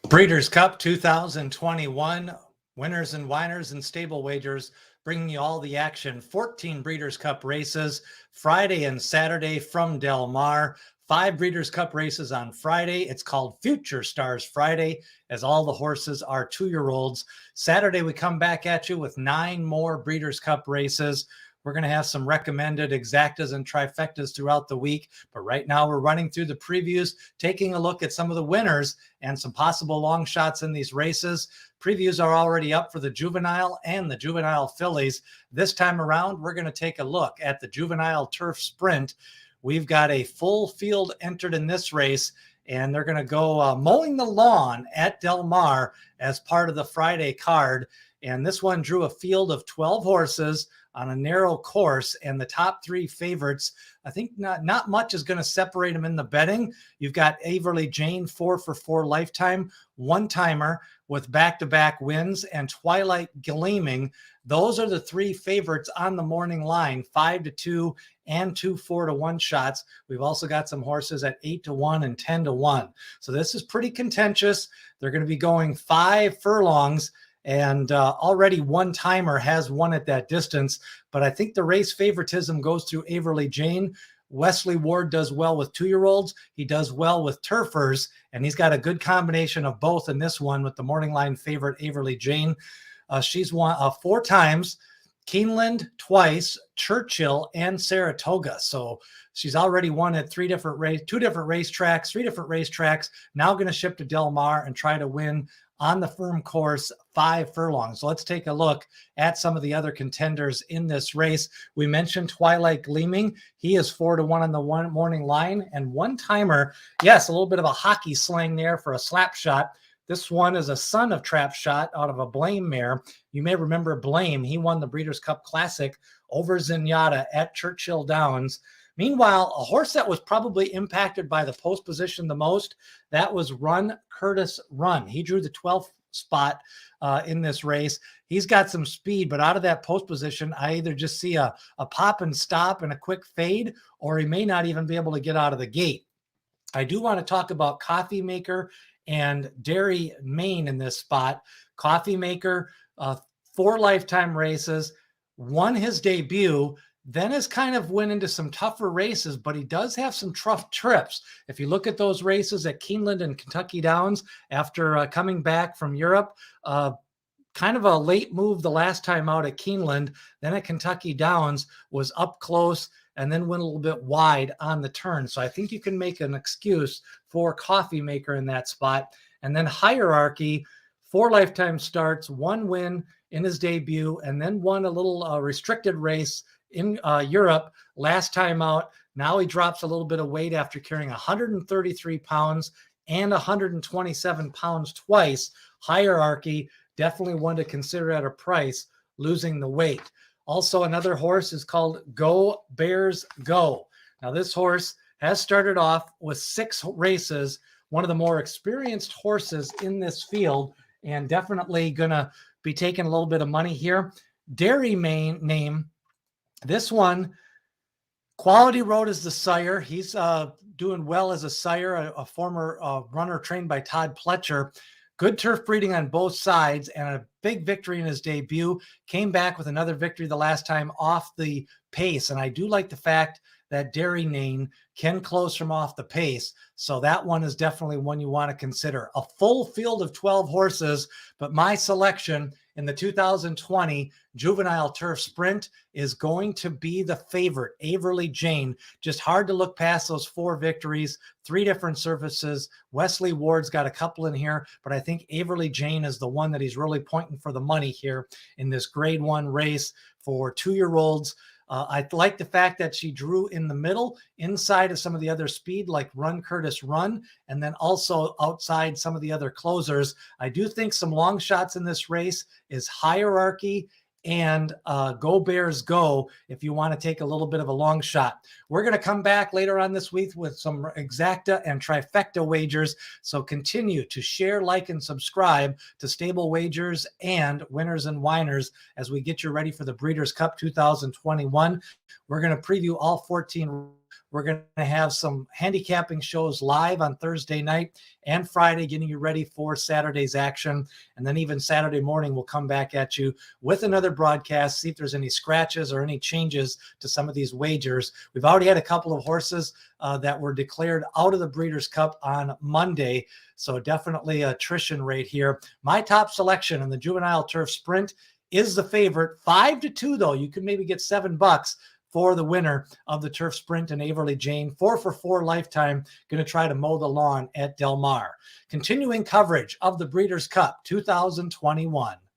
Breeders' Cup 2021, winners and whiners and stable wagers, bringing you all the action. 14 Breeders' Cup races Friday and Saturday from Del Mar. 5 Breeders' Cup races on Friday. It's called Future Stars Friday, as all the horses are 2-year-olds. Saturday, we come back at you with 9 more Breeders' Cup races. We're going to have some recommended exactas and trifectas throughout the week. But right now we're running through the previews, taking a look at some of the winners and some possible long shots in these races. Previews are already up for the Juvenile and the Juvenile fillies. This time around, we're going to take a look at the Juvenile Turf Sprint. We've got a full field entered in this race, and they're going to go mowing the lawn at Del Mar as part of the Friday card. And this one drew a field of 12 horses on a narrow course, and the top 3 favorites, I think not much is going to separate them in the betting. You've got Averly Jane, 4-for-4 lifetime, one-timer with back-to-back wins, and Twilight Gleaming. Those are the 3 favorites on the morning line, 5-2 and 2 4-1 shots. We've also got some horses at 8-1 and 10-1. So this is pretty contentious. They're going to be going 5 furlongs. And already one-timer has won at that distance. But I think the race favoritism goes through Averly Jane. Wesley Ward does well with 2-year-olds. He does well with turfers. And he's got a good combination of both in this one with the morning line favorite, Averly Jane. She's won 4 times. Keeneland twice, Churchill, and Saratoga. So she's already won at 2 different racetracks, 3 different racetracks. Now going to ship to Del Mar and try to win on the firm course 5 furlongs. So let's take a look at some of the other contenders in this race. We mentioned Twilight Gleaming. He is 4-1 on the morning line, and one-timer. Yes, a little bit of a hockey slang there for a slap shot. This one is a son of Trap Shot out of a Blame mare. You may remember Blame. He won the Breeders' Cup Classic over Zenyatta at Churchill Downs. Meanwhile, a horse that was probably impacted by the post position the most, that was Run Curtis Run. He drew the 12th spot in this race. He's got some speed, but out of that post position, I either just see a pop and stop and a quick fade, or he may not even be able to get out of the gate. I do want to talk about Coffee Maker and Dairy Maine in this spot. Coffee Maker, 4 lifetime races, won his debut, then has kind of went into some tougher races, but he does have some tough trips. If you look at those races at Keeneland and Kentucky Downs after coming back from Europe, kind of a late move the last time out at Keeneland, then at Kentucky Downs was up close and then went a little bit wide on the turn. So I think you can make an excuse for Coffee Maker in that spot. And then Hierarchy, 4 lifetime starts, 1 win in his debut, and then won a little restricted race in Europe last time out. Now he drops a little bit of weight after carrying 133 pounds and 127 pounds twice. Hierarchy, definitely one to consider at a price, losing the weight. Also, another horse is called Go Bears Go. Now, this horse has started off with 6 races, one of the more experienced horses in this field, and definitely going to be taking a little bit of money here. Dairy Maine name. This one, Quality Road is the sire. He's doing well as a sire, a former runner trained by Todd Pletcher. Good turf breeding on both sides and a big victory in his debut. Came back with another victory the last time off the pace. And I do like the fact that Dairy Maine can close from off the pace. So that one is definitely one you want to consider. A full field of 12 horses, but my selection in the 2020 Juvenile Turf Sprint is going to be the favorite, Averly Jane. Just hard to look past those 4 victories, 3 different surfaces. Wesley Ward's got a couple in here, but I think Averly Jane is the one that he's really pointing for the money here in this grade 1 race for 2-year-olds. I like the fact that she drew in the middle, inside of some of the other speed, like Run Curtis Run, and then also outside some of the other closers. I do think some long shots in this race is Hierarchy and Go Bears Go if you want to take a little bit of a long shot. We're going to come back later on this week with some exacta and trifecta wagers. So continue to share, like, and subscribe to Stable Wagers and Winners and Whiners as we get you ready for the Breeders' Cup 2021. We're going to preview all 14 We're going to have some handicapping shows live on Thursday night and Friday, getting you ready for Saturday's action. And then even Saturday morning, we'll come back at you with another broadcast, see if there's any scratches or any changes to some of these wagers. We've already had a couple of horses that were declared out of the Breeders' Cup on Monday. So definitely attrition rate here. My top selection in the Juvenile Turf Sprint is the favorite. 5-2, though. You could maybe get $7 for the winner of the Turf Sprint and Averly Jane. 4 for 4 lifetime. Going to try to mow the lawn at Del Mar. Continuing coverage of the Breeders' Cup 2021.